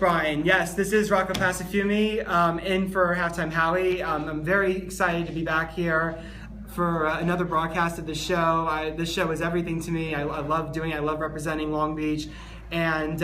Brian. Yes, this is Rocco Passafuime in for Halftime Howie. I'm very excited to be back here for another broadcast of the show. This show is everything to me. I love doing it. I love representing Long Beach. And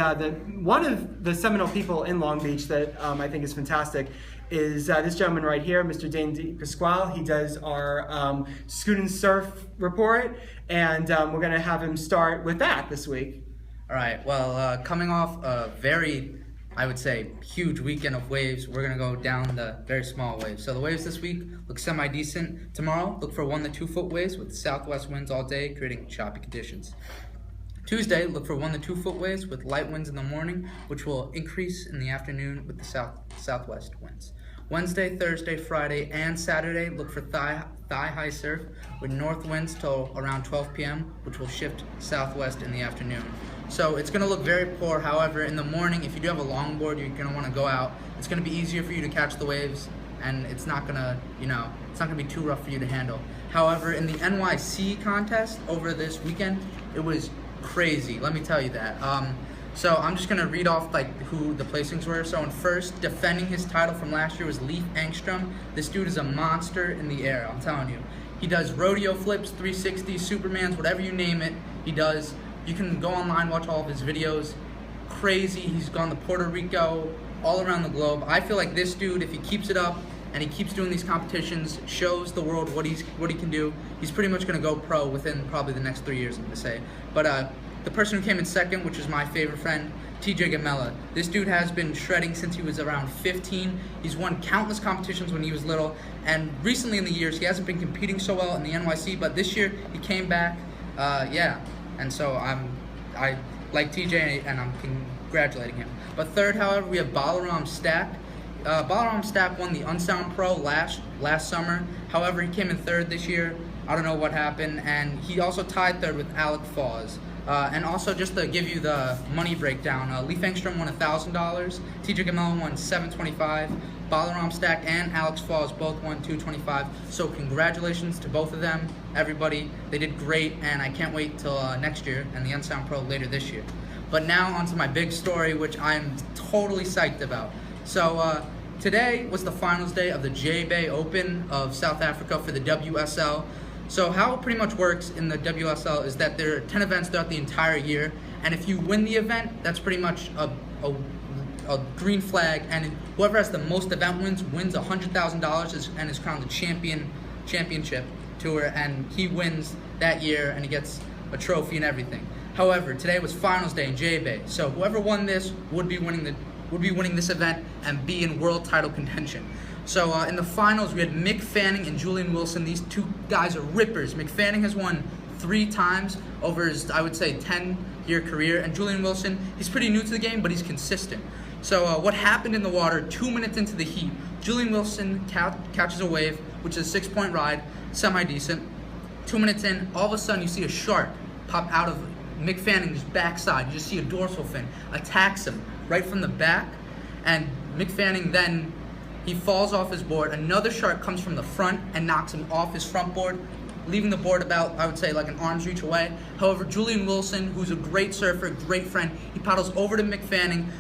one of the seminal people in Long Beach that I think is fantastic is this gentleman right here, Mr. Dane Pasquale. He does our Student Surf report, and we're going to have him start with that this week. All right, well, coming off a very, I would say, huge weekend of waves, we're going to go down the very small waves. So the waves this week look semi-decent. Tomorrow, look for 1 to 2 foot waves with southwest winds all day, creating choppy conditions. Tuesday, look for 1 to 2 foot waves with light winds in the morning, which will increase in the afternoon with the southwest winds. Wednesday, Thursday, Friday, and Saturday, look for thigh-high surf with north winds till around 12 p.m., which will shift southwest in the afternoon. So it's going to look very poor. However, in the morning, if you do have a longboard, you're going to want to go out. It's going to be easier for you to catch the waves, and it's not going to, it's not going to be too rough for you to handle. However, in the NYC contest over this weekend, it was crazy. Let me tell you that. So I'm just going to read off who the placings were. So in first, defending his title from last year was Leif Engstrom. This dude is a monster in the air, I'm telling you. He does rodeo flips, 360s, Supermans, whatever you name it, he does. You can go online, watch all of his videos. Crazy. He's gone to Puerto Rico, all around the globe. I feel like this dude, if he keeps it up and he keeps doing these competitions, shows the world what he can do, he's pretty much going to go pro within probably the next 3 years, I'm going to say. But the person who came in second, which is my favorite friend, TJ Gamella. This dude has been shredding since he was around 15. He's won countless competitions when he was little, and recently in the years, he hasn't been competing so well in the NYC, but this year he came back, and so I like TJ, and I'm congratulating him. But third, however, we have Balaram Stack. Balaram Stack won the Unsound Pro last summer. However, he came in third this year. I don't know what happened, and he also tied third with Alec Foz. And also, just to give you the money breakdown, Leif Engstrom won $1,000, TJ Gamella won $725, Balaram Stack and Alex Foz both won $225. So congratulations to both of them, everybody. They did great, and I can't wait till next year and the Unsound Pro later this year. But now on to my big story, which I'm totally psyched about. So today was the finals day of the J-Bay Open of South Africa for the WSL. So how it pretty much works in the WSL is that there are 10 events throughout the entire year, and if you win the event, that's pretty much a green flag, and whoever has the most event wins $100,000 and is crowned the championship tour, and he wins that year and he gets a trophy and everything. However, today was finals day in J-Bay, so whoever won this would be winning this event and be in world title contention. So in the finals, we had Mick Fanning and Julian Wilson. These two guys are rippers. Mick Fanning has won 3 times over his, I would say, 10-year career. And Julian Wilson, he's pretty new to the game, but he's consistent. So what happened in the water 2 minutes into the heat, Julian Wilson catches a wave, which is a 6-point ride, semi-decent. 2 minutes in, all of a sudden you see a shark pop out of Mick Fanning's backside. You just see a dorsal fin, attacks him right from the back. And Mick Fanning then, he falls off his board. Another shark comes from the front and knocks him off his front board, leaving the board about, I would say, like an arm's reach away. However, Julian Wilson, who's a great surfer, great friend, he paddles over to Mick Fanning,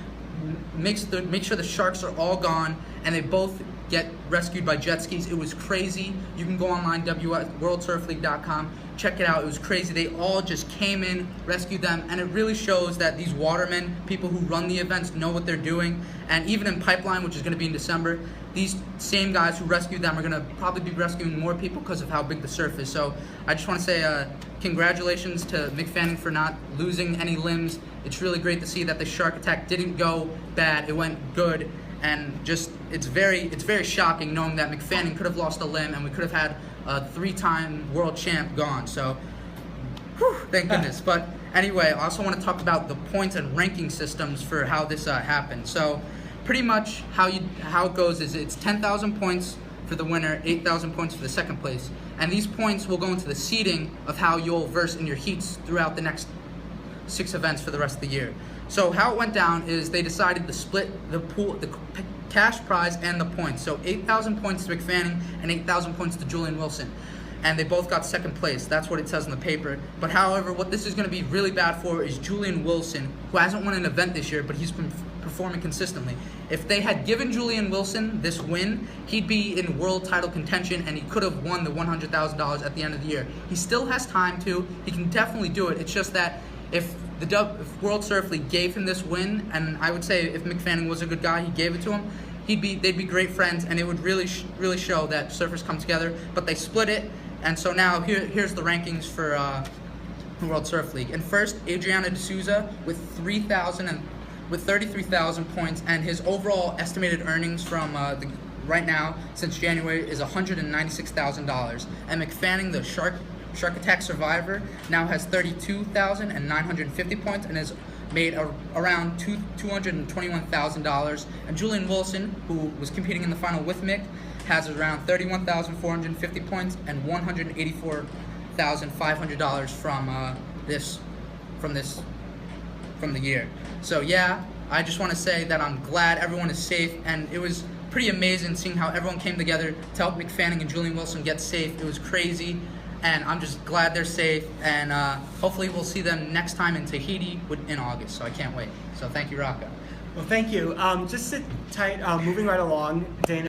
makes sure the sharks are all gone, and they both get rescued by jet skis. It was crazy. You can go online, worldsurfleague.com, check it out. It was crazy. They all just came in, rescued them, and it really shows that these watermen, people who run the events, know what they're doing. And even in Pipeline, which is going to be in December, these same guys who rescued them are going to probably be rescuing more people because of how big the surf is. So I just want to say congratulations to Mick Fanning for not losing any limbs. It's really great to see that the shark attack didn't go bad. It went good. And just, it's very shocking knowing that Mick Fanning could have lost a limb and we could have had a 3-time world champ gone. So, thank goodness. But anyway, I also want to talk about the points and ranking systems for how this happened. So, pretty much how it goes is it's 10,000 points for the winner, 8,000 points for the second place, and these points will go into the seeding of how you'll verse in your heats throughout the next 6 events for the rest of the year. So how it went down is they decided to split the pool, the cash prize and the points. So 8,000 points to Mick Fanning and 8,000 points to Julian Wilson. And they both got second place. That's what it says in the paper. But however, what this is going to be really bad for is Julian Wilson, who hasn't won an event this year, but he's been performing consistently. If they had given Julian Wilson this win, he'd be in world title contention, and he could have won the $100,000 at the end of the year. He still has time to. He can definitely do it. It's just that if World Surf League gave him this win, and I would say if Mick Fanning was a good guy, he gave it to him, they'd be great friends, and it would really show that surfers come together. But they split it, and so now here's the rankings for the World Surf League. And first, Adriano D'Souza with 33,000 points, and his overall estimated earnings from right now since January is $196,000. And McFanning, the Shark Attack survivor, now has 32,950 points and has made around $221,000. And Julian Wilson, who was competing in the final with Mick, has around 31,450 points and $184,500 from the year. So yeah, I just want to say that I'm glad everyone is safe, and it was pretty amazing seeing how everyone came together to help Mick Fanning and Julian Wilson get safe. It was crazy, and I'm just glad they're safe, and hopefully we'll see them next time in Tahiti in August, so I can't wait. So thank you, Rocco. Well, thank you. Just sit tight, moving right along, Dana.